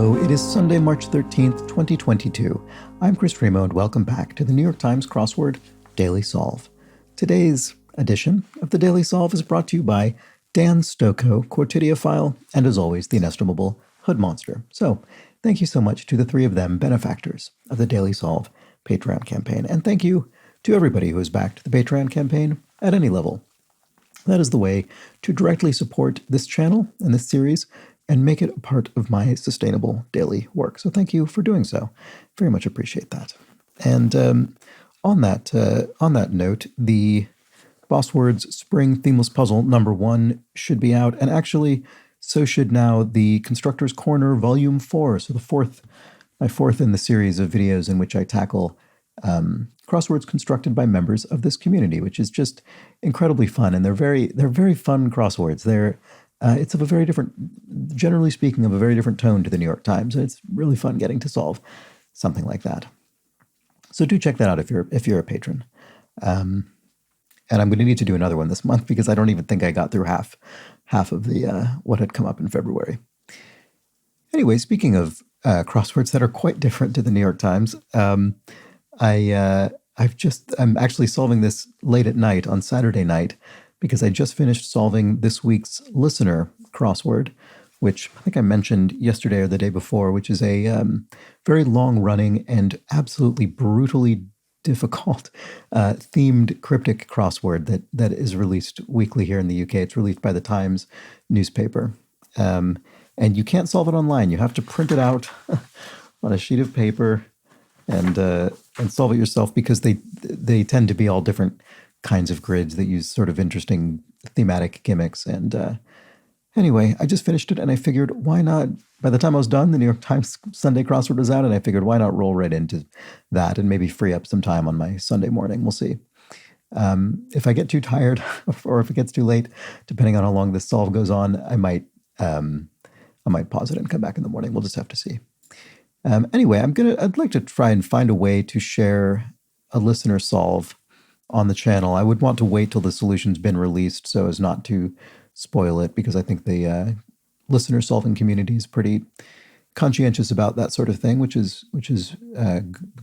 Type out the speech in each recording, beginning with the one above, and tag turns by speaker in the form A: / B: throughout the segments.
A: Hello, it is Sunday, March 13th, 2022. I'm Chris Remo, and welcome back to the New York Times Crossword Daily Solve. Today's edition of the Daily Solve is brought to you by Dan Stocco, Quartidiophile, and as always, the inestimable Hood Monster. So, thank you so much to the three of them, benefactors of the Daily Solve Patreon campaign. And thank you to everybody who has backed the Patreon campaign at any level. That is the way to directly support this channel and this series and make it a part of my sustainable daily work. So thank you for doing so. Very much appreciate that. And on that note, the Boss Words Spring Themeless Puzzle #1 should be out, and actually, so should now the Constructor's Corner Volume 4. So my fourth in the series of videos in which I tackle crosswords constructed by members of this community, which is just incredibly fun, and they're very fun crosswords. It's of a very different, generally speaking, of a very different tone to the New York Times, and it's really fun getting to solve something like that. So do check that out if you're a patron. And I'm going to need to do another one this month because I don't even think I got through half of the what had come up in February. Anyway, speaking of crosswords that are quite different to the New York Times, I'm actually solving this late at night on Saturday night because I just finished solving this week's listener crossword, which I think I mentioned yesterday or the day before, which is a very long-running and absolutely brutally difficult themed cryptic crossword that is released weekly here in the UK. It's released by the Times newspaper. And you can't solve it online. You have to print it out on a sheet of paper and solve it yourself because they tend to be all different kinds of grids that use sort of interesting thematic gimmicks. And anyway, I just finished it and I figured, why not? By the time I was done, the New York Times Sunday crossword was out, and I figured, why not roll right into that and maybe free up some time on my Sunday morning? We'll see. If I get too tired or if it gets too late, depending on how long this solve goes on, I might pause it and come back in the morning. We'll just have to see. Anyway, I'd like to try and find a way to share a listener solve on the channel. I would want to wait till the solution's been released so as not to spoil it, because I think the listener solving community is pretty conscientious about that sort of thing, which is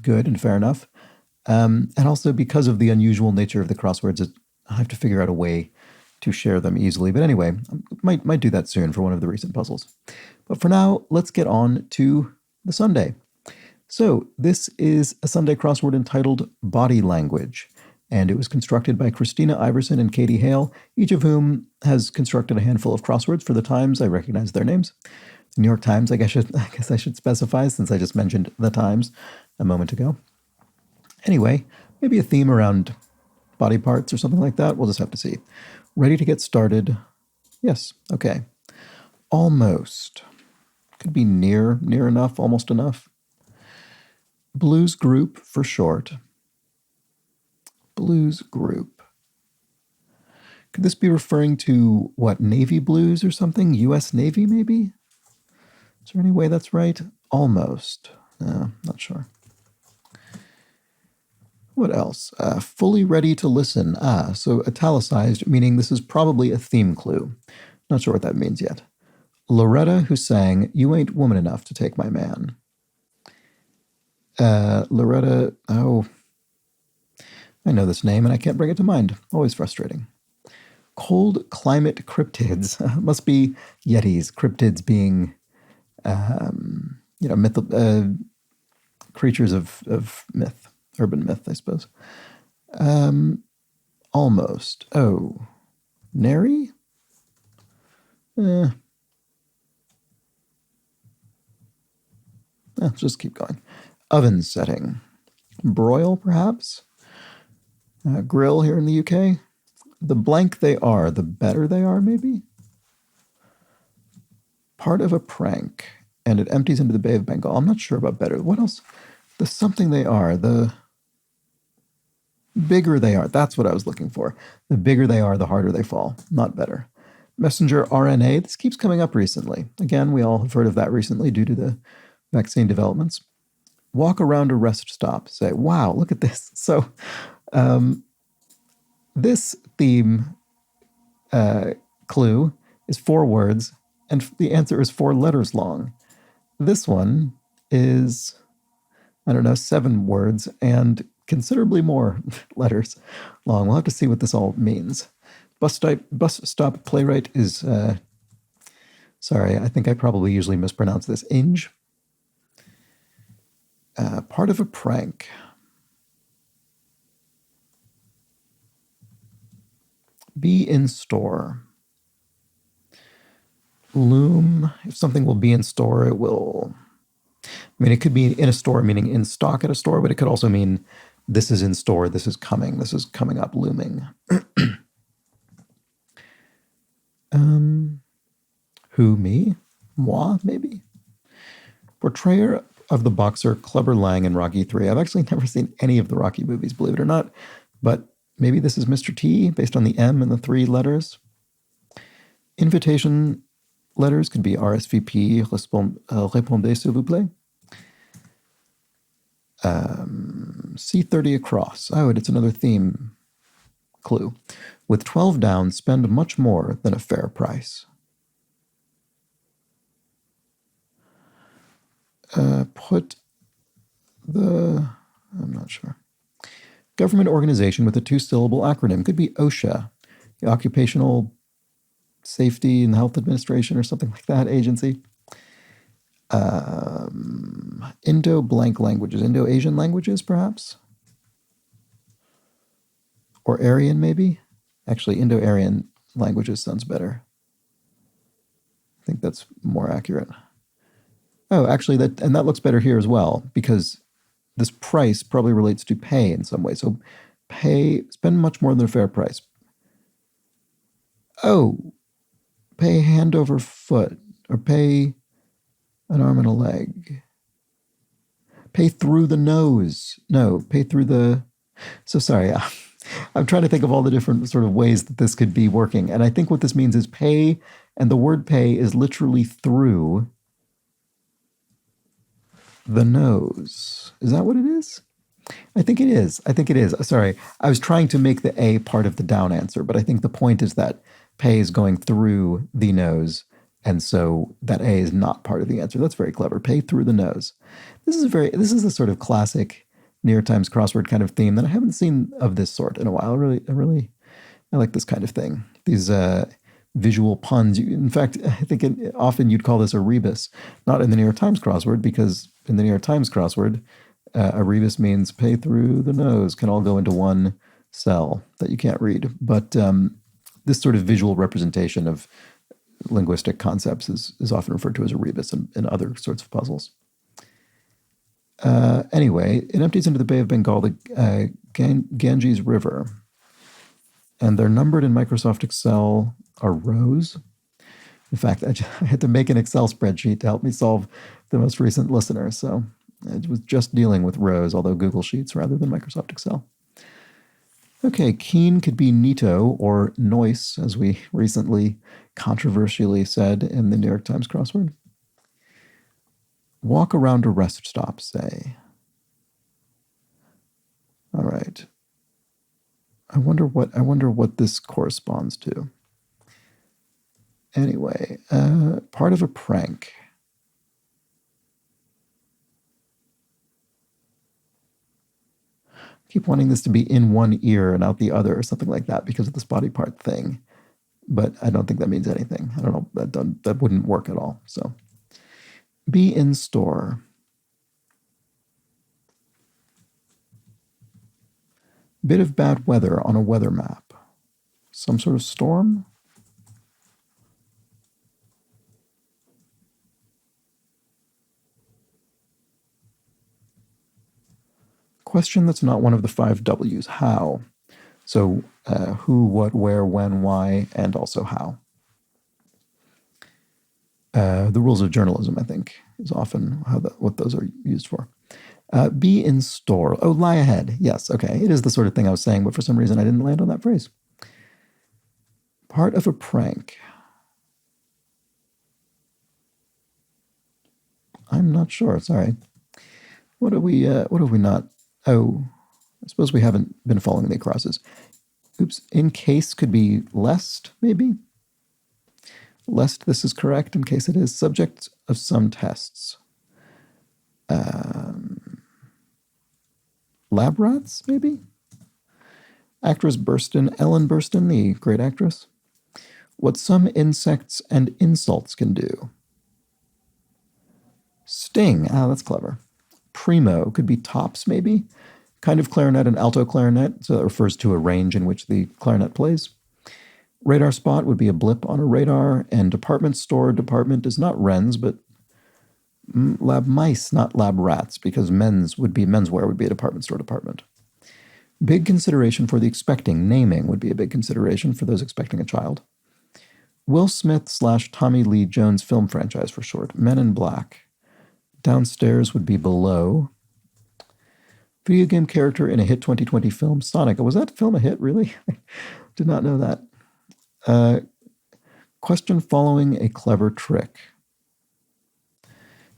A: good and fair enough. And also because of the unusual nature of the crosswords, I have to figure out a way to share them easily. But anyway, might do that soon for one of the recent puzzles. But for now, let's get on to the Sunday. So this is a Sunday crossword entitled Body Language, and it was constructed by Christina Iverson and Katie Hale, each of whom has constructed a handful of crosswords for the Times. I recognize their names. The New York Times, I guess I should specify, since I just mentioned the Times a moment ago. Anyway, maybe a theme around body parts or something like that. We'll just have to see. Ready to get started? Yes. Okay. Almost. Could be near enough, almost enough. Blues Group for short. Blues Group. Could this be referring to, what, Navy blues or something? U.S. Navy, maybe? Is there any way that's right? Almost. Not sure. What else? Fully ready to listen. So italicized, meaning this is probably a theme clue. Not sure what that means yet. Loretta, who sang, "You Ain't Woman Enough to Take My Man." Loretta, I know this name and I can't bring it to mind. Always frustrating. Cold climate cryptids. Must be yetis. Cryptids being, creatures of myth, urban myth, I suppose. Almost. Oh, nary? Let's just keep going. Oven setting. Broil, perhaps? Grill here in the UK. The blank they are, the better they are, maybe? Part of a prank, and it empties into the Bay of Bengal. I'm not sure about better. What else? The something they are, the bigger they are. That's what I was looking for. The bigger they are, the harder they fall. Not better. Messenger RNA. This keeps coming up recently. Again, we all have heard of that recently due to the vaccine developments. Walk around a rest stop. Say, wow, look at this. So this theme clue is 4 words, and the answer is 4 letters long. This one is, I don't know, 7 words and considerably more letters long. We'll have to see what this all means. Bus stop playwright is, sorry, I think I probably usually mispronounce this, Inge. Part of a prank. Be in store. Loom, if something will be in store, it will. I mean, it could be in a store, meaning in stock at a store, but it could also mean this is in store, this is coming up, looming. Who, me? Moi, maybe? Portrayer of the boxer Clubber Lang in Rocky 3. I've actually never seen any of the Rocky movies, believe it or not, but maybe this is Mr. T, based on the M and the 3 letters. Invitation letters could be RSVP, répondez s'il vous plaît. C30 across. Oh, and it's another theme clue. With 12 down, spend much more than a fair price. Put the, I'm not sure. Government organization with a 2-syllable acronym. Could be OSHA, the Occupational Safety and Health Administration or something like that, agency. Indo-blank languages, Indo-Asian languages, perhaps? Or Aryan, maybe? Actually, Indo-Aryan languages sounds better. I think that's more accurate. Oh, actually, that looks better here as well, because this price probably relates to pay in some way. So spend much more than a fair price. Oh, pay hand over foot, or pay an arm and a leg. Pay through the nose. No, pay through the... So sorry, I'm trying to think of all the different sort of ways that this could be working. And I think what this means is pay, and the word pay is literally through the nose. Is that what it is? I think it is. Sorry, I was trying to make the A part of the down answer, but I think the point is that pay is going through the nose, and so that A is not part of the answer. That's very clever. Pay through the nose. This is a sort of classic New York Times crossword kind of theme that I haven't seen of this sort in a while. I like this kind of thing. These visual puns. In fact, I think often you'd call this a rebus, not in the New York Times crossword, because in the New York Times crossword, a rebus means pay through the nose, can all go into one cell that you can't read. But this sort of visual representation of linguistic concepts is often referred to as a rebus in other sorts of puzzles. Anyway, it empties into the Bay of Bengal, the Ganges River. And they're numbered in Microsoft Excel are rows. In fact, I had to make an Excel spreadsheet to help me solve the most recent listener. So it was just dealing with rows, although Google Sheets rather than Microsoft Excel. Okay, keen could be neato or noise, as we recently controversially said in the New York Times crossword. Walk around a rest stop, say. All right. I wonder what this corresponds to. Anyway, part of a prank. I keep wanting this to be in one ear and out the other or something like that because of this body part thing. But I don't think that means anything. I don't know. That wouldn't work at all. So, be in store. Bit of bad weather on a weather map. Some sort of storm? Question that's not one of the 5 W's. How? So who, what, where, when, why, and also how. The rules of journalism, I think, is often what those are used for. Be in store. Oh, lie ahead. Yes, okay. It is the sort of thing I was saying, but for some reason I didn't land on that phrase. Part of a prank. I'm not sure. Sorry. What have we not? Oh, I suppose we haven't been following the crosses. Oops. In case could be lest, maybe. Lest this is correct, in case it is. Subject of some tests. Lab rats, maybe? Actress Ellen Burstyn, the great actress. What some insects and insults can do. Sting, that's clever. Primo could be tops, maybe? Kind of clarinet and alto clarinet, so that refers to a range in which the clarinet plays. Radar spot would be a blip on a radar, and department store department is not Wren's, but lab mice, not lab rats, because menswear would be a department store department. Big consideration for the expecting. Naming would be a big consideration for those expecting a child. Will Smith / Tommy Lee Jones film franchise for short. Men in Black. Downstairs would be below. Video game character in a hit 2020 film. Sonic. Was that film a hit, really? Did not know that. Question following a clever trick.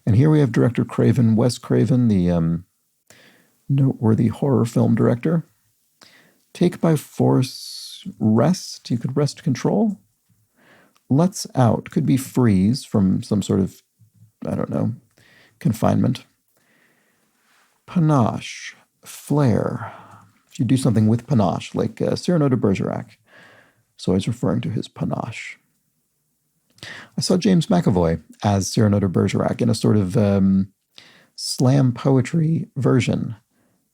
A: And here we have director Craven, Wes Craven, the noteworthy horror film director. Take by force, rest. You could wrest control. Let's out could be freeze from some sort of, I don't know, confinement. Panache, flair. If you do something with panache, like Cyrano de Bergerac. So I was referring to his panache. I saw James McAvoy as Cyrano de Bergerac in a sort of slam poetry version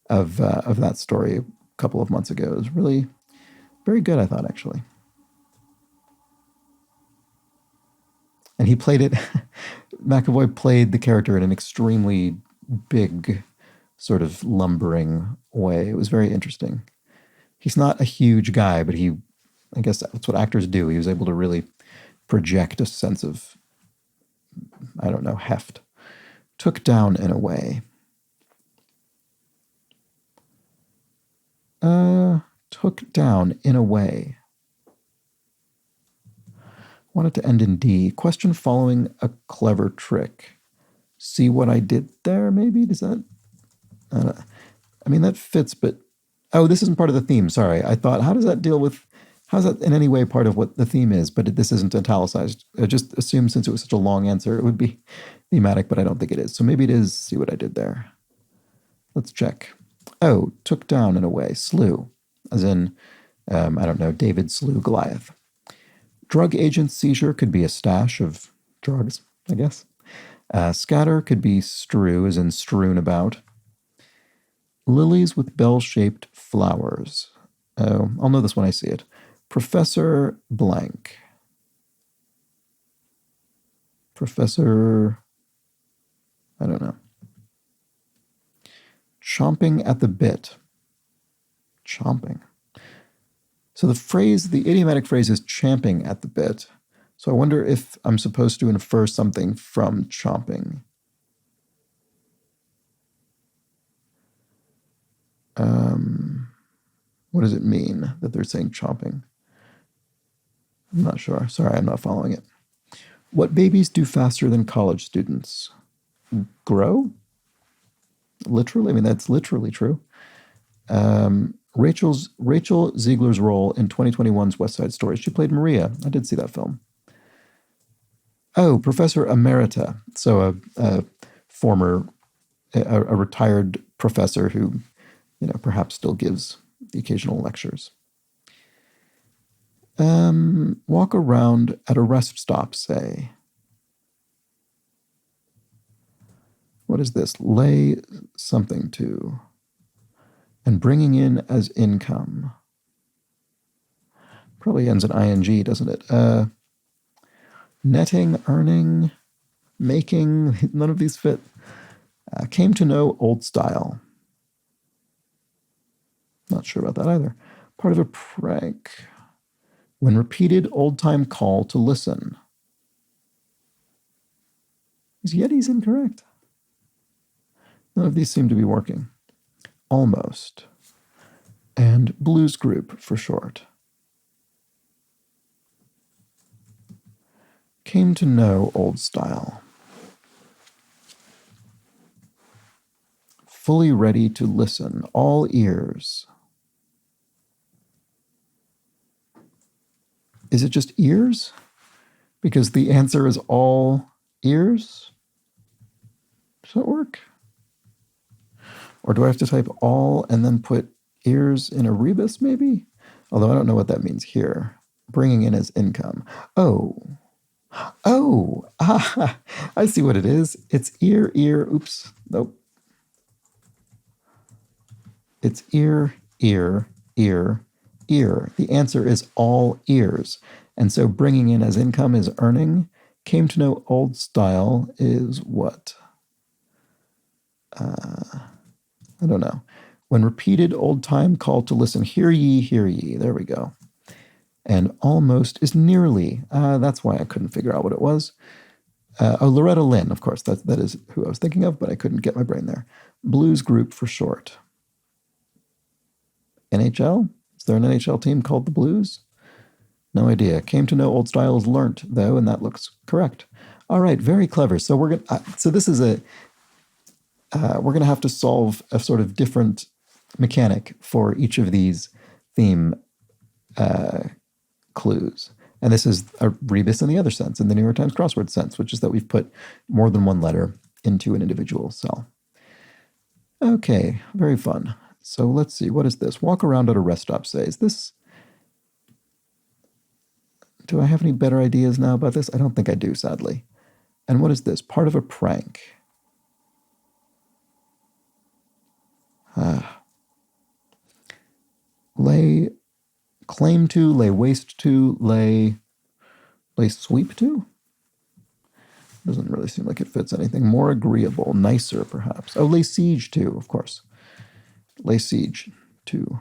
A: of that story a couple of months ago. It was really very good, I thought, actually. And he played it, McAvoy played the character in an extremely big, sort of lumbering way. It was very interesting. He's not a huge guy, but I guess that's what actors do. He was able to really project a sense of, I don't know, heft. Took down in a way. Took down in a way. Wanted to end in D. Question following a clever trick. See what I did there, maybe? Does that... I mean, that fits, but... Oh, this isn't part of the theme, sorry. I thought, how does that in any way part of what the theme is? But this isn't italicized. I just assumed since it was such a long answer, it would be thematic, but I don't think it is. So maybe it is. See what I did there. Let's check. Oh, took down in a way. Slew. As in, I don't know, David slew Goliath. Drug agent seizure could be a stash of drugs, I guess. Scatter could be strew, as in strewn about. Lilies with bell-shaped flowers. Oh, I'll know this when I see it. Professor blank. Professor... I don't know. Chomping at the bit. Chomping. So the idiomatic phrase is champing at the bit. So I wonder if I'm supposed to infer something from chomping. What does it mean that they're saying chomping? I'm not sure. Sorry, I'm not following it. What babies do faster than college students? Grow? Literally? I mean, that's literally true. Rachel Ziegler's role in 2021's West Side Story. She played Maria. I did see that film. Oh, Professor Emerita. So a retired professor who, perhaps still gives the occasional lectures. Walk around at a rest stop, say. What is this? Lay something to. And bringing in as income. Probably ends in ing, doesn't it? Netting, earning, making, none of these fit. Came to know old style. Not sure about that either. Part of a prank. When repeated old-time call to listen. Is Yeti's incorrect? None of these seem to be working. Almost. And blues group for short. Came to know old style. Fully ready to listen. All ears. Is it just ears? Because the answer is all ears? Does that work? Or do I have to type all and then put ears in a rebus, maybe? Although I don't know what that means here. Bringing in as income. Oh, I see what it is. It's ear, oops, nope. It's ear, ear. The answer is all ears. And so bringing in as income is earning. Came to know old style is what? I don't know. When repeated old time called to listen, hear ye, hear ye. There we go. And almost is nearly. That's why I couldn't figure out what it was. Loretta Lynn, of course. That is who I was thinking of, but I couldn't get my brain there. Blues Group for short. NHL? Is there an NHL team called the Blues? No idea. Came to know old style is learnt, though, and that looks correct. All right, very clever. So we're gonna. So this is a. We're gonna have to solve a sort of different mechanic for each of these theme clues. And this is a rebus in the other sense, in the New York Times crossword sense, which is that we've put more than one letter into an individual cell. Okay, very fun. So let's see, what is this? Walk around at a rest stop, say. Is this... Do I have any better ideas now about this? I don't think I do, sadly. And what is this? Part of a prank. Lay claim to, lay waste to, lay sweep to? Doesn't really seem like it fits anything. More agreeable, nicer, perhaps. Oh, lay siege to, of course. Lay siege to.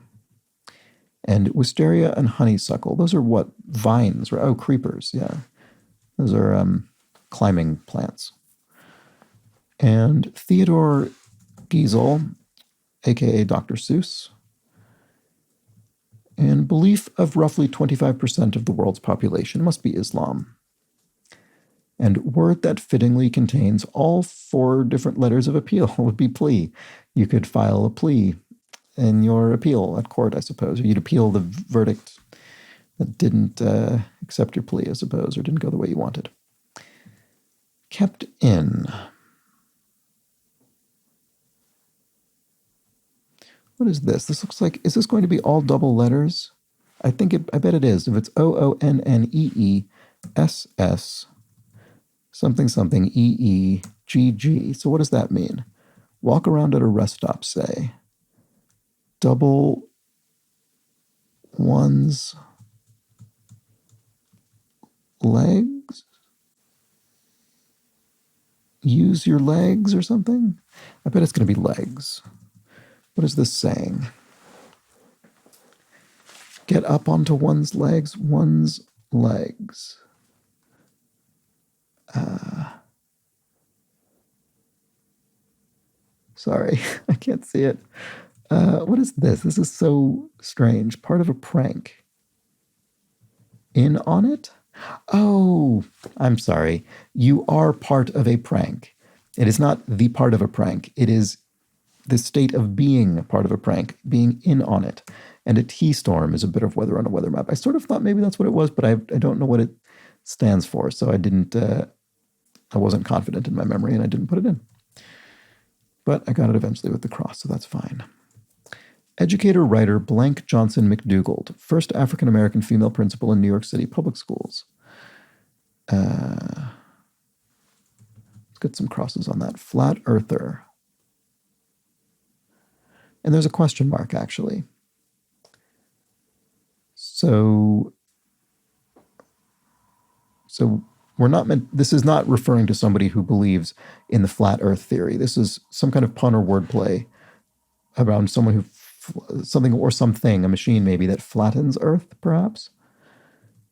A: And wisteria and honeysuckle. Those are what? Vines, right? Oh, creepers, yeah. Those are climbing plants. And Theodore Giesel, a.k.a. Dr. Seuss. And belief of roughly 25% of the world's population must be Islam. And word that fittingly contains all 4 different letters of appeal would be plea. You could file a plea in your appeal at court, I suppose. Or you'd appeal the verdict that didn't accept your plea, I suppose, or didn't go the way you wanted. Kept in. What is this? This looks like, is this going to be all double letters? I bet it is. If it's OONNEESS something something EEGG. So what does that mean? Walk around at a rest stop, say. Double one's legs? Use your legs or something? I bet it's going to be legs. What is this saying? Get up onto one's legs. Sorry, I can't see it. What is this? This is so strange. Part of a prank. In on it? Oh, I'm sorry. You are part of a prank. It is not the part of a prank. It is the state of being part of a prank, being in on it. And a T-storm is a bit of weather on a weather map. I sort of thought maybe that's what it was, but I don't know what it stands for. So I wasn't confident in my memory and I didn't put it in. But I got it eventually with the cross, so that's fine. Educator writer Blank Johnson McDougald, first African-American female principal in New York City public schools. Let's get some crosses on that. Flat earther. And there's a question mark, actually. So we're not meant, this is not referring to somebody who believes in the flat earth theory. This is some kind of pun or wordplay around someone who, something or something, a machine maybe, that flattens earth, perhaps.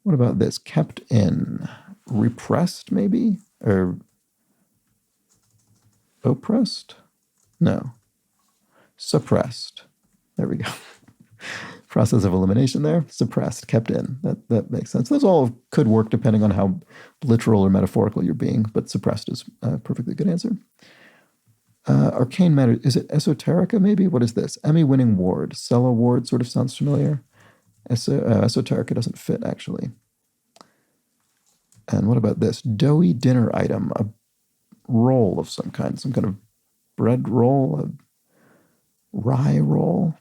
A: What about this? Kept in. Repressed, maybe? Or oppressed? No. Suppressed. There we go. Process of elimination there. Suppressed, kept in. That makes sense. Those all could work depending on how literal or metaphorical you're being, but suppressed is a perfectly good answer. Arcane matter. Is it esoterica, maybe? What is this? Emmy-winning ward. Cella ward sort of sounds familiar. Esoterica doesn't fit, actually. And what about this? Doughy dinner item. A roll of some kind of bread roll, Rye roll.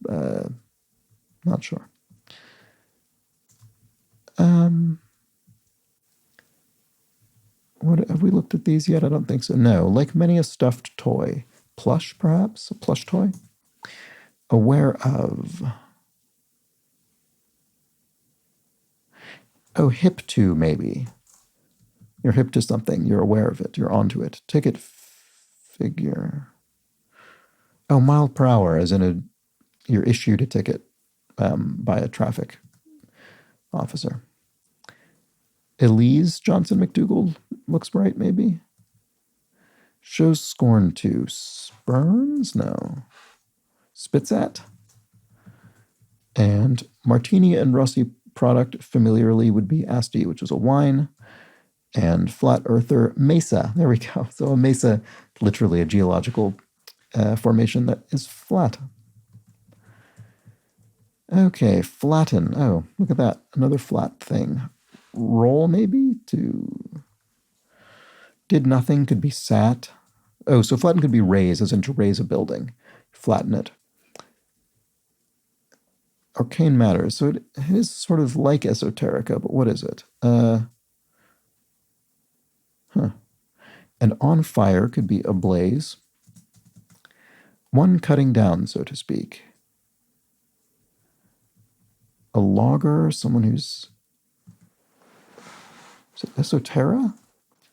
A: Not sure. What have we looked at these yet? I don't think so. No, like many a stuffed toy. Plush, perhaps? A plush toy? Aware of. Oh, hip to, maybe. You're hip to something. You're aware of it. You're onto it. Ticket figure. Oh, mile per hour, as in you're issued a ticket by a traffic officer. Elise Johnson McDougall looks right, maybe. Shows scorn to. Spurns? No. Spits at. And Martini and Rossi product familiarly would be Asti, which is a wine. And flat earther, mesa. There we go. So a mesa, literally a geological formation that is flat. Okay, flatten. Oh, look at that. Another flat thing. Roll, maybe? To. Did nothing could be sat. Oh, so flatten could be raise, as in to raise a building. Flatten it. Arcane matters. So it is sort of like esoterica, but what is it? And on fire could be ablaze. One cutting down, so to speak. A logger, someone who's. Is it esoterra?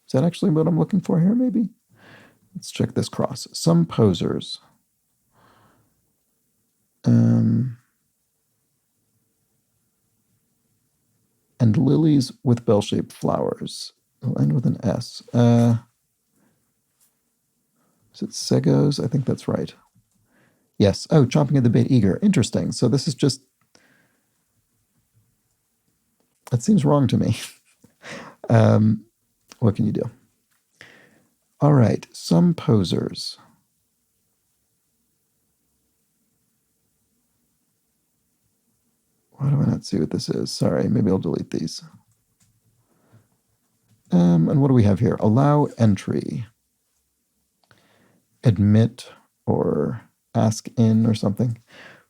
A: Is that actually what I'm looking for here, maybe? Let's check this cross. Some posers. And lilies with bell-shaped flowers. It'll end with an S. Is it segos? I think that's right. Yes. Oh, chomping at the bit, eager. Interesting. So this is just. That seems wrong to me. What can you do? All right. Some posers. Why do I not see what this is? Sorry, maybe I'll delete these. And what do we have here? Allow entry. Admit or ask in or something.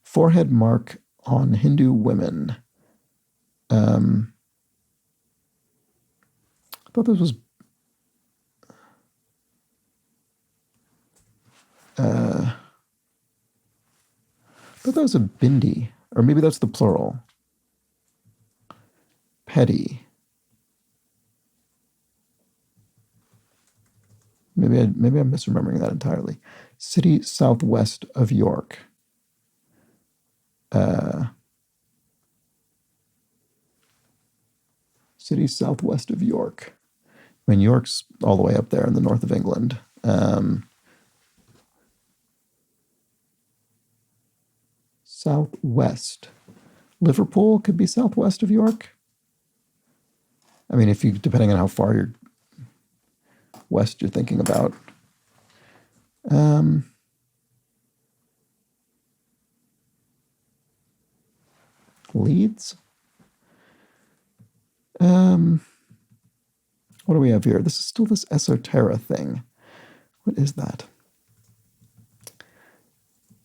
A: Forehead mark on Hindu women. I thought this was. I thought that was a bindi. Or maybe that's the plural. Petty. Maybe I'm misremembering that entirely. City southwest of York. City southwest of York. I mean, York's all the way up there in the north of England. Southwest. Liverpool could be southwest of York. I mean, if you, depending on how far you're west you're thinking about. Leeds. What do we have here? This is still this esoterra thing. What is that?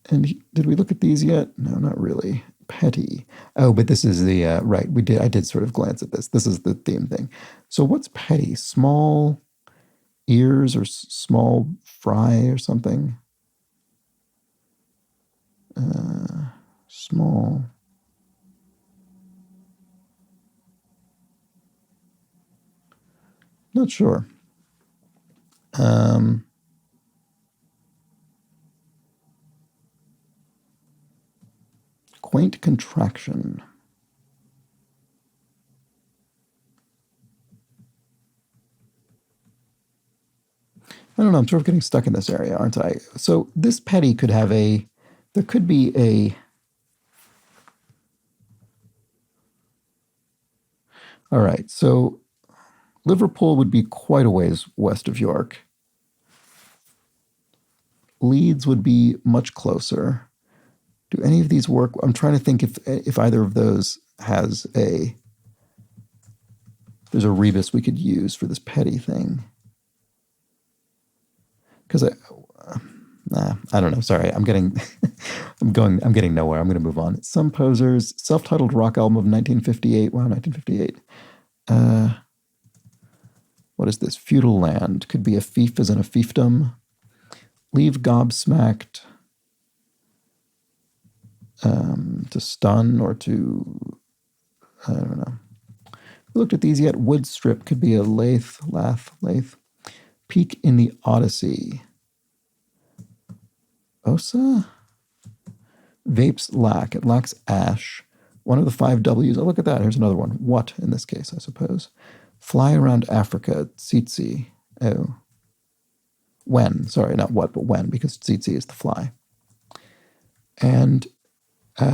A: And did we look at these yet? No, not really. Petty. Oh, but this is the right. We did. I did sort of glance at this. This is the theme thing. So what's petty? Small ears or small fry or something? Small. Not sure. Quaint contraction. I don't know, I'm sort of getting stuck in this area, aren't I? So this petty could have there could be all right, so Liverpool would be quite a ways west of York. Leeds would be much closer. Do any of these work? I'm trying to think if either of those has there's a rebus we could use for this petty thing. Because I don't know. Sorry, I'm getting I'm getting nowhere. I'm going to move on. Some Posers, self-titled rock album of 1958. Wow, 1958. What is this? Feudal Land. Could be a fief as in a fiefdom. Leave gobsmacked. To stun or to, I don't know. We looked at these yet. Wood strip could be a lathe. Peak in the Odyssey. Osa? Vapes lack. It lacks ash. One of the 5 W's. Oh, look at that. Here's another one. What in this case, I suppose. Fly around Africa. Tsitsi. Oh. When. Sorry, not what, but when, because tsitsi is the fly. And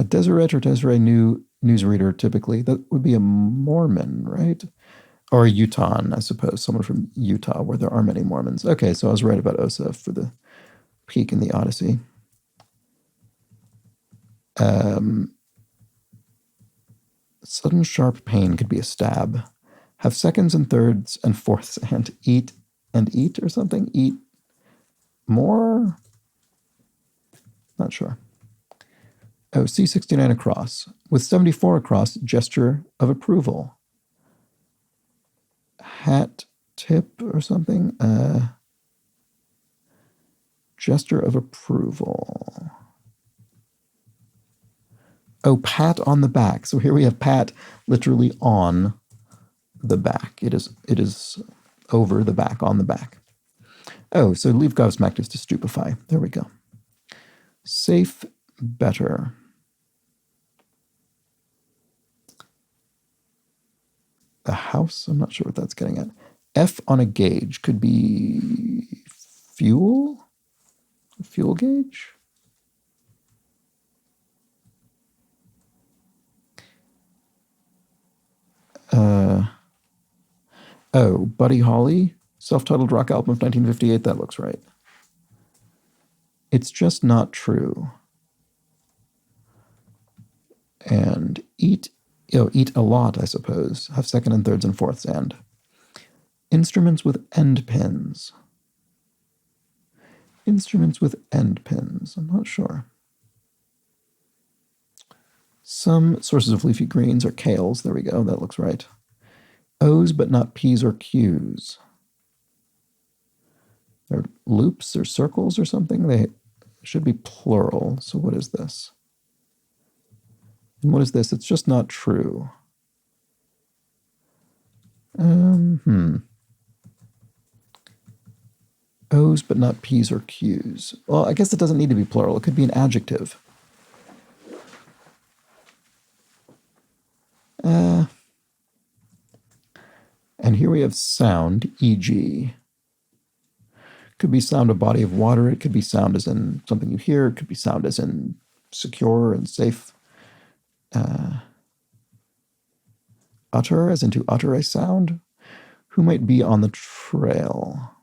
A: Deseret or Desiree newsreader, typically. That would be a Mormon, right? Or a Utahn, I suppose. Someone from Utah, where there are many Mormons. Okay, so I was right about Osa for the peak in the Odyssey. Sudden sharp pain could be a stab. Have seconds and thirds and fourths and eat or something? Eat more? Not sure. Oh, C69 across. With 74 across, gesture of approval. Hat tip or something? Gesture of approval. Oh, pat on the back. So here we have pat literally on the back. It is over the back, on the back. Oh, so leave gobsmacked is to stupefy. There we go. Safe, better. The house, I'm not sure what that's getting at. F on a gauge could be fuel? Fuel gauge? Oh, Buddy Holly, self-titled rock album of 1958. That looks right. It's just not true. And eat a lot, I suppose. Have second and thirds and fourths and. Instruments with end pins. Instruments with end pins. I'm not sure. Some sources of leafy greens are kales. There we go. That looks right. O's, but not P's or Q's. They're loops or circles or something. They should be plural. So what is this? And what is this? It's just not true. O's, but not P's or Q's. Well, I guess it doesn't need to be plural. It could be an adjective. And here we have sound, e.g. Could be sound a body of water. It could be sound as in something you hear. It could be sound as in secure and safe. Utter, as in to utter a sound. Who might be on the trail?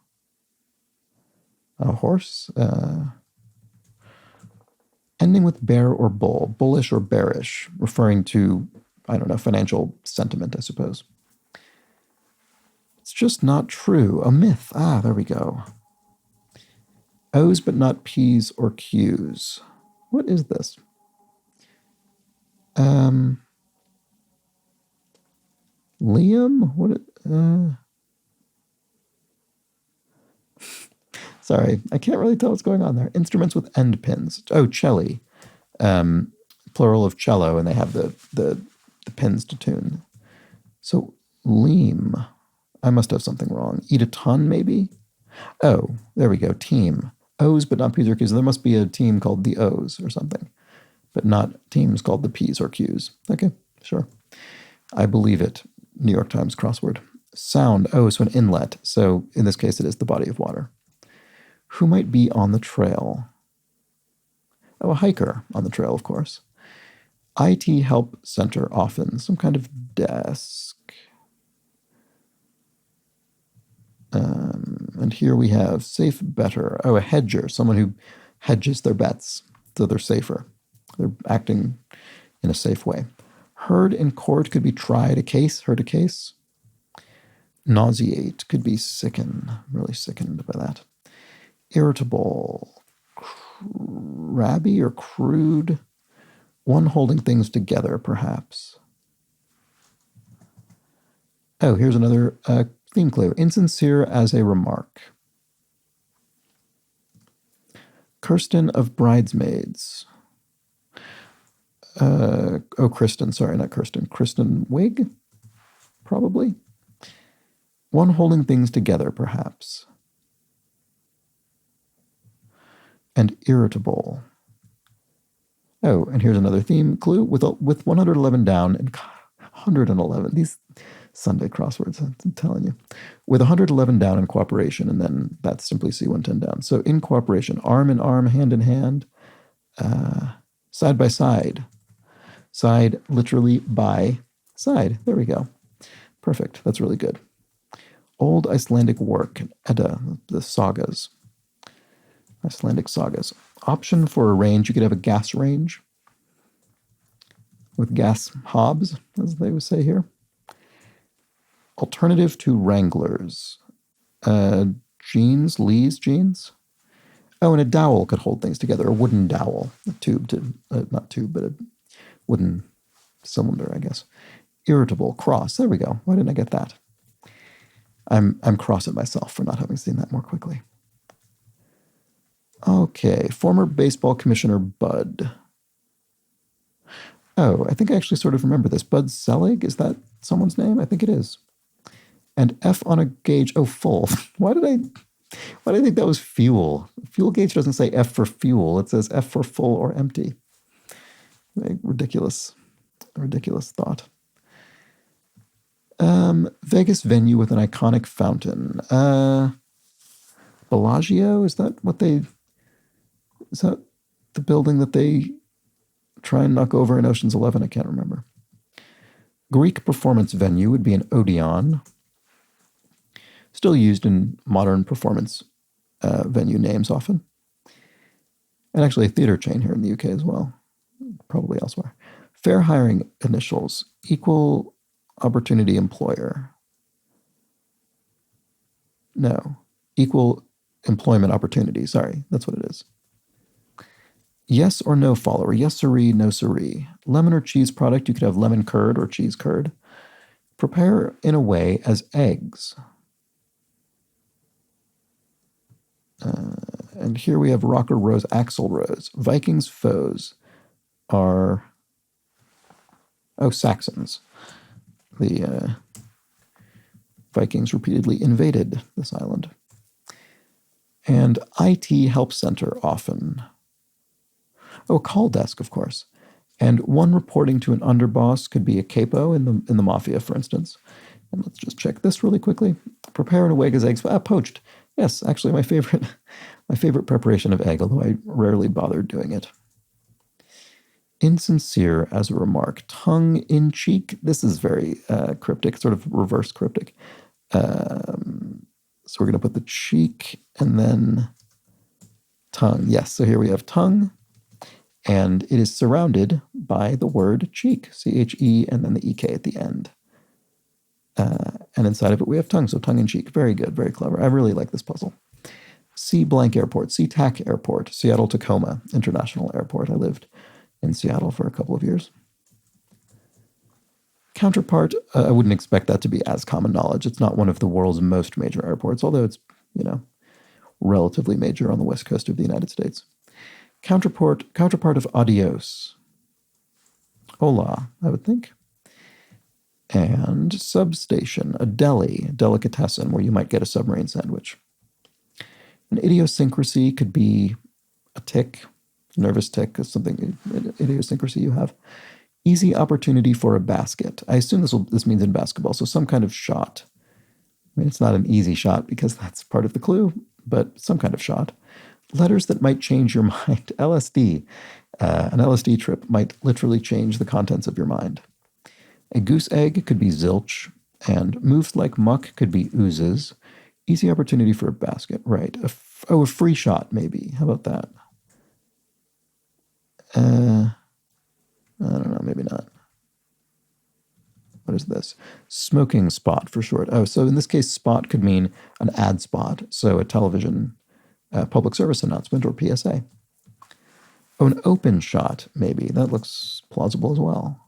A: A horse? Ending with bear or bull. Bullish or bearish, referring to, I don't know, financial sentiment, I suppose. It's just not true. A myth. Ah, there we go. O's, but not P's or Q's. What is this? Liam? What? Sorry, I can't really tell what's going on there. Instruments with end pins. Oh, celli. Plural of cello, and they have the pins to tune. So, leam. I must have something wrong. Eat a ton, maybe? Oh, there we go. Team. O's, but not P's or Q's. So there must be a team called the O's or something, but not teams called the P's or Q's. Okay, sure. I believe it. New York Times crossword. Sound. Oh, so an inlet. So in this case, it is the body of water. Who might be on the trail? Oh, a hiker on the trail, of course. IT help center often. Some kind of desk. And here we have safe, better. Oh, a hedger, someone who hedges their bets so they're safer. They're acting in a safe way. Heard in court could be tried a case, heard a case. Nauseate could be sicken, really sickened by that. Irritable, crabby or crude. One holding things together, perhaps. Oh, here's another theme clue. Insincere as a remark. Kirsten of Bridesmaids. Kristen, sorry, not Kirsten. Kristen Wiig, probably. One holding things together, perhaps. And irritable. Oh, and here's another theme clue. With 111 down and 111, these Sunday crosswords, I'm telling you. With 111 down in cooperation, and then that's simply C110 down. So in cooperation, arm in arm, hand in hand, side by side. Side literally by side. There we go. Perfect. That's really good. Old Icelandic work, Edda, the sagas. Icelandic sagas. Option for a range, you could have a gas range with gas hobs, as they would say here. Alternative to Wranglers. Jeans, Lee's jeans. Oh, and a dowel could hold things together, a wooden dowel. A tube to, not tube, but a wooden cylinder, I guess. Irritable, cross. There we go. Why didn't I get that? I'm cross at myself for not having seen that more quickly. Okay, former baseball commissioner Bud. Oh, I think I actually sort of remember this. Bud Selig, is that someone's name? I think it is. And F on a gauge, oh, full. Why did I think that was fuel? Fuel gauge doesn't say F for fuel. It says F for full or empty. Ridiculous thought. Vegas venue with an iconic fountain. Bellagio, is that the building that they try and knock over in Ocean's 11? I can't remember. Greek performance venue would be an Odeon. Still used in modern performance venue names often. And actually a theater chain here in the UK as well. Probably elsewhere. Fair hiring initials. Equal opportunity employer. No. Equal employment opportunity. Sorry, that's what it is. Yes or no follower. Yes siree, no siree. Lemon or cheese product. You could have lemon curd or cheese curd. Prepare in a way as eggs. And here we have Rocker Rose, Axl Rose. Vikings' foes are, Saxons. The Vikings repeatedly invaded this island. And IT help center often. Oh, call desk, of course. And one reporting to an underboss could be a capo in the mafia, for instance. And let's just check this really quickly. Prepare and awake as eggs. Poached. Yes, actually my favorite preparation of egg, although I rarely bothered doing it. Insincere as a remark. Tongue in cheek. This is very cryptic, sort of reverse cryptic. So we're going to put the cheek and then tongue. Yes, so here we have tongue. And it is surrounded by the word cheek. C-H-E and then the E-K at the end. And inside of it we have tongue, so tongue in cheek. Very good, very clever. I really like this puzzle. C blank airport, SeaTac Airport, Seattle-Tacoma International Airport. I lived in Seattle for a couple of years. Counterpart, I wouldn't expect that to be as common knowledge. It's not one of the world's most major airports, although it's, relatively major on the west coast of the United States. Counterpart of adios. Hola, I would think. And substation, a deli, a delicatessen where you might get a submarine sandwich. An idiosyncrasy could be a tic, nervous tic, is something, idiosyncrasy you have. Easy opportunity for a basket. I assume this means in basketball, so some kind of shot. I mean, it's not an easy shot because that's part of the clue, but some kind of shot. Letters that might change your mind. LSD. An LSD trip might literally change the contents of your mind. A goose egg could be zilch, and moves like muck could be oozes. Easy opportunity for a basket, right. A free shot, maybe. How about that? I don't know, maybe not. What is this? Smoking spot for short. Oh, so in this case, spot could mean an ad spot, so a television public service announcement or PSA. Oh, an open shot, maybe. That looks plausible as well.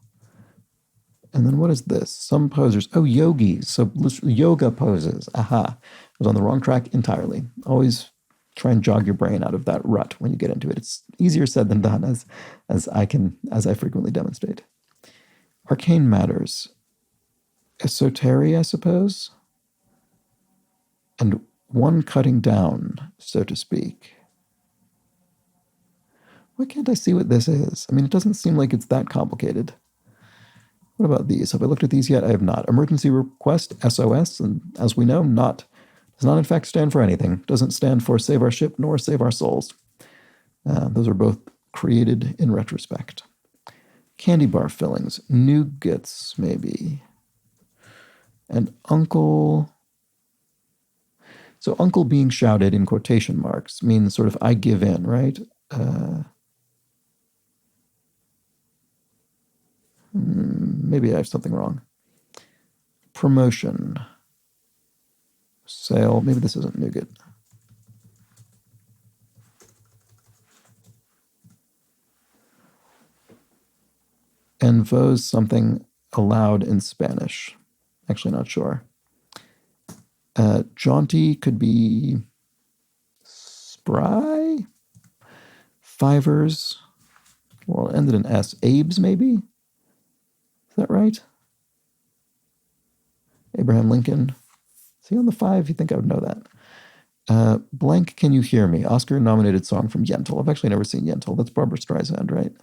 A: And then what is this? Some posers. Oh, yogis. So yoga poses. Aha. I was on the wrong track entirely. Always try and jog your brain out of that rut when you get into it. It's easier said than done, as I frequently demonstrate. Arcane matters. Esoteria, I suppose. And one cutting down, so to speak. Why can't I see what this is? I mean, it doesn't seem like it's that complicated. What about these? Have I looked at these yet? I have not. Emergency request, SOS, and as we know, does not in fact stand for anything. Doesn't stand for save our ship nor save our souls. Those are both created in retrospect. Candy bar fillings, nougats maybe. And uncle. So uncle being shouted in quotation marks means sort of I give in, right? Maybe I have something wrong. Promotion. Sale. Maybe this isn't nougat. Envos something aloud in Spanish. Actually, not sure. Jaunty could be spry. Fivers. Well, it ended in S. Abes, maybe? Is that right? Abraham Lincoln. Is he on the 5? You think I would know that? Blank, Can You Hear Me? Oscar-nominated song from Yentl. I've actually never seen Yentl. That's Barbra Streisand, right?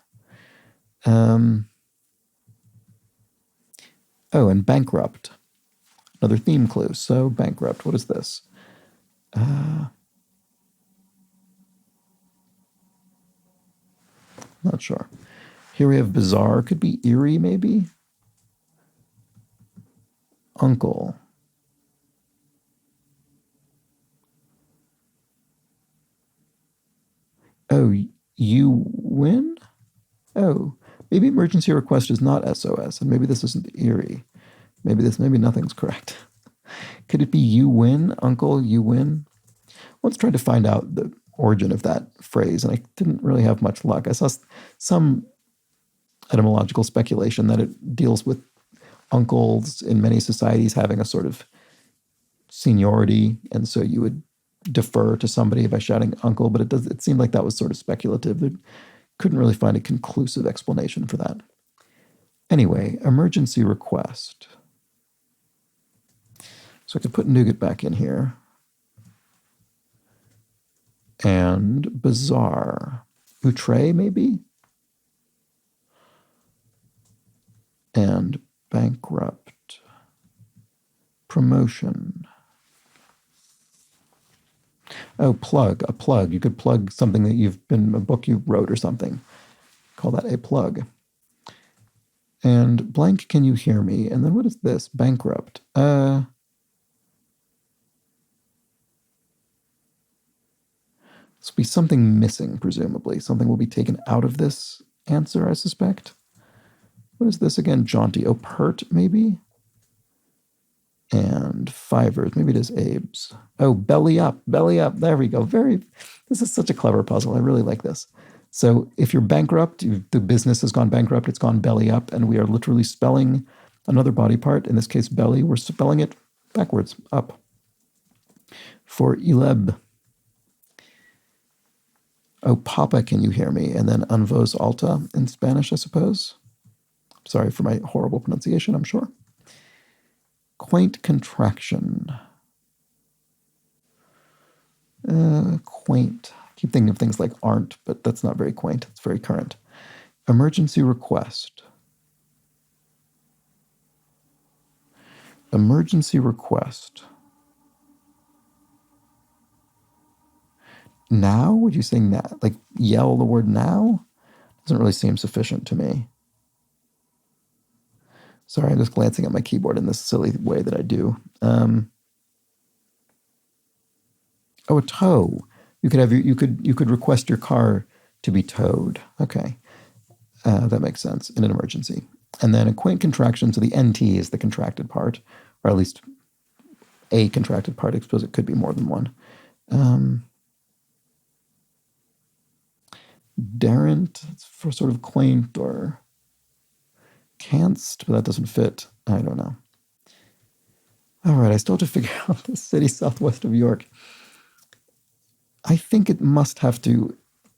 A: Oh, and Bankrupt. Another theme clue. So, Bankrupt. What is this? Not sure. Here we have Bizarre. Could be Eerie, maybe? Uncle. Oh, you win? Oh, maybe emergency request is not SOS, and maybe this isn't Eerie. Maybe nothing's correct. Could it be you win, Uncle, you win? Once tried to find out the origin of that phrase, and I didn't really have much luck. I saw some etymological speculation that it deals with uncles in many societies having a sort of seniority, and so you would defer to somebody by shouting uncle, but it seemed like that was sort of speculative. They couldn't really find a conclusive explanation for that. Anyway, emergency request. So I could put nougat back in here. And bizarre. Outre, maybe? And bankrupt. Promotion. Oh, plug, a plug. You could plug something that a book you wrote or something. Call that a plug. And blank, Can You Hear Me? And then what is this? Bankrupt. This will be something missing, presumably. Something will be taken out of this answer, I suspect. What is this again? Jaunty. Oh, pert, maybe? And fivers. Maybe it is Abe's. Oh, belly up. Belly up. There we go. This is such a clever puzzle. I really like this. So if you're bankrupt, the business has gone bankrupt, it's gone belly up, and we are literally spelling another body part, in this case belly, we're spelling it backwards, up. For Ileb. Oh, Papa, Can You Hear Me? And then en voz alta in Spanish, I suppose. Sorry for my horrible pronunciation, I'm sure. Quaint contraction. Quaint. I keep thinking of things like aren't, but that's not very quaint. It's very current. Emergency request. Emergency request. Now? Would you say now? Like yell the word now? Doesn't really seem sufficient to me. Sorry, I'm just glancing at my keyboard in this silly way that I do. Oh, a tow. You could request your car to be towed. Okay, that makes sense in an emergency. And then a quaint contraction. So the NT is the contracted part, or at least a contracted part. I suppose it could be more than one. Daren't, it's for sort of quaint, or canst, but that doesn't fit. I don't know. All right, I still have to figure out the city southwest of York. I think it must have to.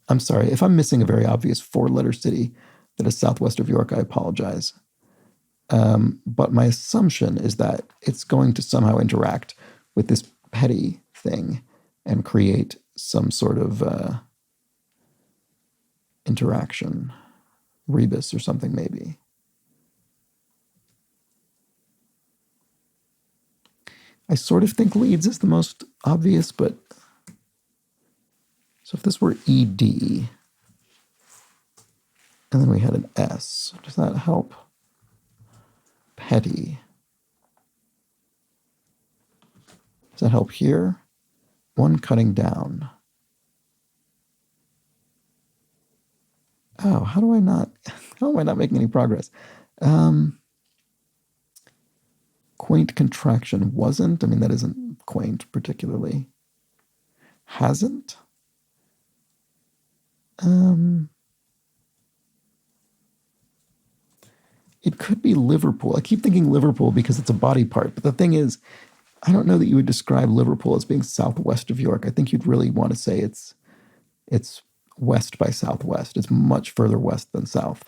A: I'm sorry, if I'm missing a very obvious four-letter city that is southwest of York, I apologize. But my assumption is that it's going to somehow interact with this petty thing and create some sort of interaction. Rebus or something, maybe. I sort of think Leeds is the most obvious, but... So if this were ED, and then we had an S, does that help? Petty. Does that help here? One cutting down. Oh, how am I not making any progress? Quaint contraction wasn't. I mean, that isn't quaint particularly. Hasn't? It could be Liverpool. I keep thinking Liverpool because it's a body part, but the thing is, I don't know that you would describe Liverpool as being southwest of York. I think you'd really want to say it's west by southwest. It's much further west than south.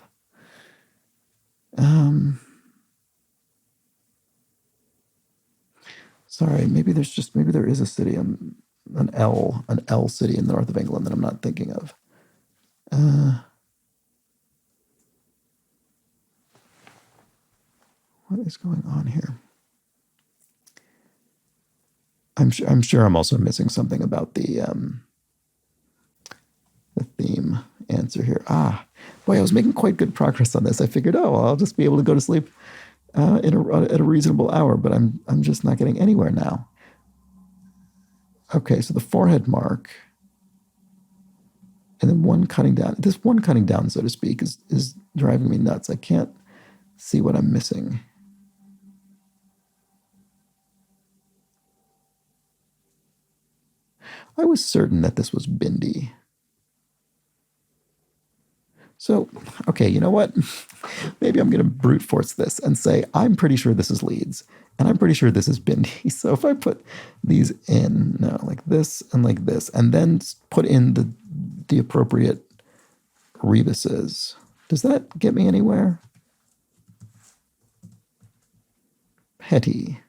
A: Sorry, maybe there is a city, an L city in the north of England that I'm not thinking of. What is going on here? I'm sure I'm also missing something about the theme answer here. Boy, I was making quite good progress on this. I figured, I'll just be able to go to sleep at a reasonable hour, but I'm just not getting anywhere now. Okay, so the forehead mark, and then one cutting down. This one cutting down, so to speak, is driving me nuts. I can't see what I'm missing. I was certain that this was Bindi. So, okay, you know what? Maybe I'm going to brute force this and say, I'm pretty sure this is Leeds, and I'm pretty sure this is Bindi. So if I put these in, like this, and then put in the appropriate rebuses, does that get me anywhere? Petty.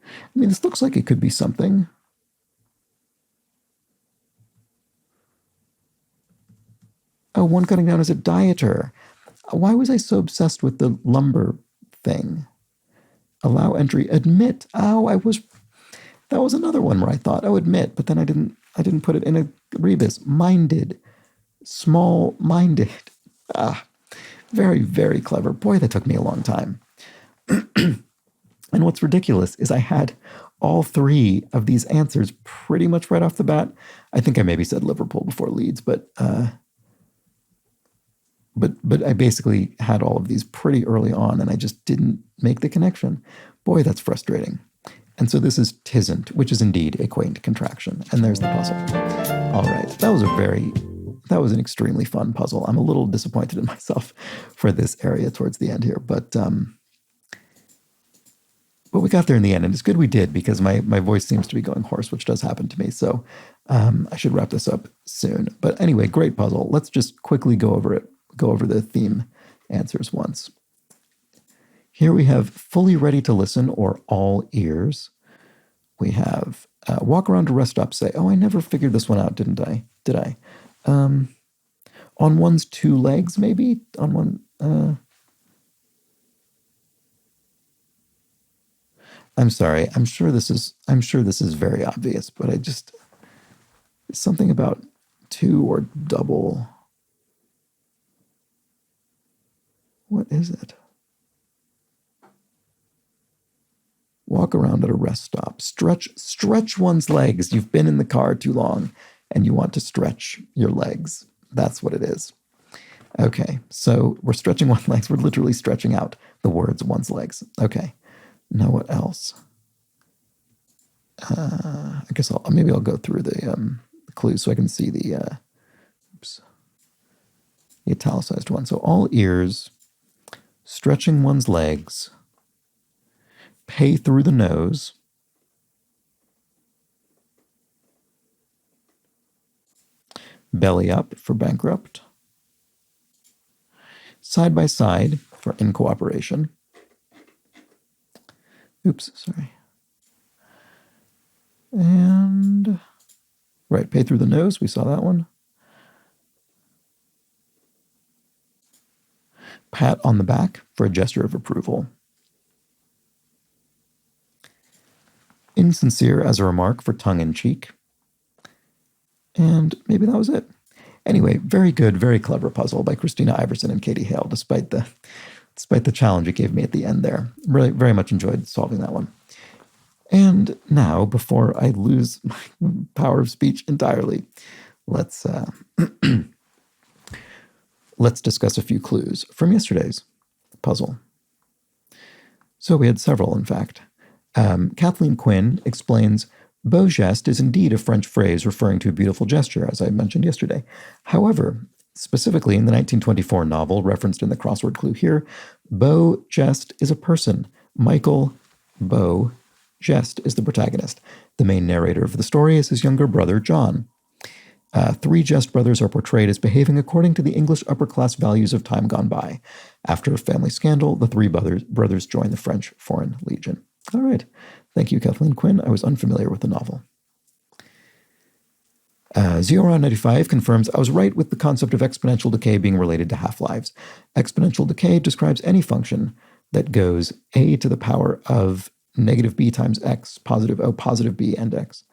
A: I mean, this looks like it could be something. Oh, one cutting down is a dieter. Why was I so obsessed with the lumber thing? Allow entry, admit. That was another one where I thought, admit, but then I didn't put it in a rebus. Minded, small-minded. Very, very clever. Boy, that took me a long time. And what's ridiculous is I had all three of these answers pretty much right off the bat. I think I maybe said Liverpool before Leeds, but I basically had all of these pretty early on, and I just didn't make the connection. Boy, that's frustrating. And so this is tisn't, which is indeed a quaint contraction. And there's the puzzle. All right, that was an extremely fun puzzle. I'm a little disappointed in myself for this area towards the end here, but we got there in the end, and it's good we did, because my voice seems to be going hoarse, which does happen to me. So I should wrap this up soon. But anyway, great puzzle. Let's just quickly go over the theme answers once. Here we have fully ready to listen, or all ears. We have walk around to rest stop, say, I never figured this one out, didn't I? Did I? On one's two legs, maybe? On one... I'm sorry. I'm sure this is very obvious, but something about two or double. What is it? Walk around at a rest stop. Stretch one's legs. You've been in the car too long and you want to stretch your legs. That's what it is. Okay, so we're stretching one's legs. We're literally stretching out the words one's legs. Okay, now what else? I guess maybe I'll go through the clues so I can see the... oops. the italicized one. So all ears, stretching one's legs, pay through the nose, belly up for bankrupt, side by side for in cooperation. Oops, sorry. And, right, pay through the nose, we saw that one. Pat on the back for a gesture of approval. Insincere as a remark for tongue in cheek. And maybe that was it. Anyway, very good, very clever puzzle by Christina Iverson and Katie Hale, despite the challenge it gave me at the end there. Really, very much enjoyed solving that one. And now, before I lose my power of speech entirely, let's discuss a few clues from yesterday's puzzle. So we had several, in fact. Kathleen Quinn explains, beau geste is indeed a French phrase referring to a beautiful gesture, as I mentioned yesterday. However, specifically in the 1924 novel referenced in the crossword clue here, beau geste is a person. Michael Beau Geste is the protagonist. The main narrator of the story is his younger brother, John. Three Geste brothers are portrayed as behaving according to the English upper-class values of time gone by. After a family scandal, the three brothers join the French Foreign Legion. All right. Thank you, Kathleen Quinn. I was unfamiliar with the novel. Siorna95 confirms I was right with the concept of exponential decay being related to half-lives. Exponential decay describes any function that goes a to the power of negative b times x, positive b and x.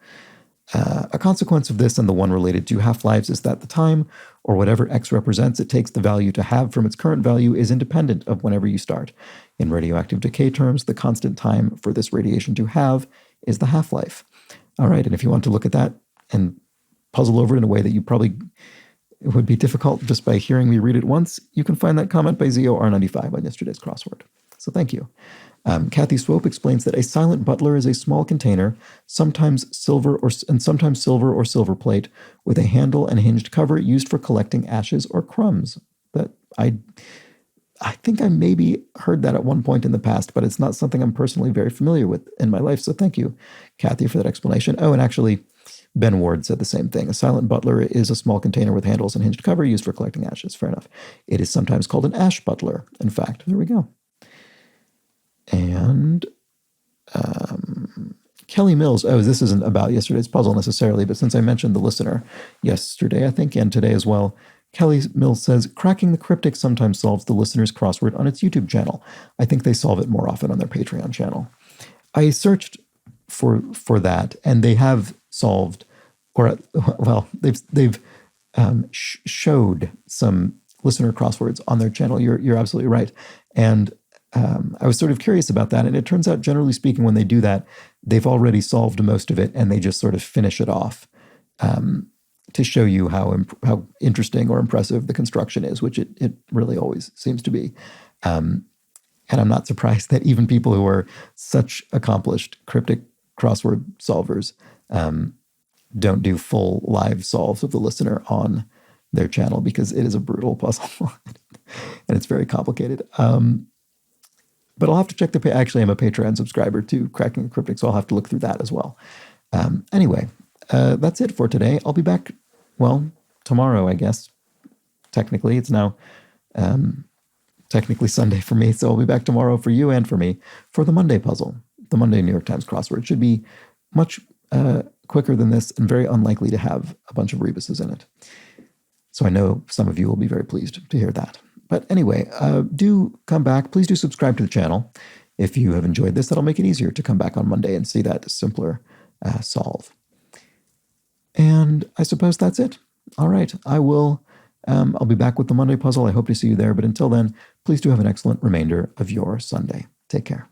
A: A consequence of this and the one related to half-lives is that the time, or whatever x represents it takes the value to have from its current value, is independent of whenever you start. In radioactive decay terms, the constant time for this radiation to have is the half-life. All right, and if you want to look at that and puzzle over it in a way that you probably would be difficult just by hearing me read it once, you can find that comment by ZOR95 on yesterday's crossword. So thank you. Kathy Swope explains that a silent butler is a small container, sometimes silver or silver plate, with a handle and hinged cover used for collecting ashes or crumbs. That I think I maybe heard that at one point in the past, but it's not something I'm personally very familiar with in my life. So thank you, Kathy, for that explanation. Oh, and actually, Ben Ward said the same thing. A silent butler is a small container with handles and hinged cover used for collecting ashes. Fair enough. It is sometimes called an ash butler. In fact, there we go. And Kelly Mills, this isn't about yesterday's puzzle necessarily, but since I mentioned the listener yesterday, I think, and today as well, Kelly Mills says, cracking the cryptic sometimes solves the listener's crossword on its YouTube channel. I think they solve it more often on their Patreon channel. I searched for that, and they have solved, they've showed some listener crosswords on their channel. You're absolutely right. And I was sort of curious about that, and it turns out, generally speaking, when they do that, they've already solved most of it, and they just sort of finish it off to show you how interesting or impressive the construction is, which it really always seems to be. And I'm not surprised that even people who are such accomplished cryptic crossword solvers don't do full live solves of the listener on their channel, because it is a brutal puzzle, and it's very complicated. But I'll have to check actually, I'm a Patreon subscriber to Cracking the Cryptic, so I'll have to look through that as well. Anyway, that's it for today. I'll be back, tomorrow, I guess. Technically, it's now technically Sunday for me, so I'll be back tomorrow for you and for me for the Monday puzzle. The Monday New York Times crossword should be much quicker than this and very unlikely to have a bunch of rebuses in it. So I know some of you will be very pleased to hear that. But anyway, do come back. Please do subscribe to the channel. If you have enjoyed this, that'll make it easier to come back on Monday and see that simpler solve. And I suppose that's it. All right, I'll be back with the Monday puzzle. I hope to see you there. But until then, please do have an excellent remainder of your Sunday. Take care.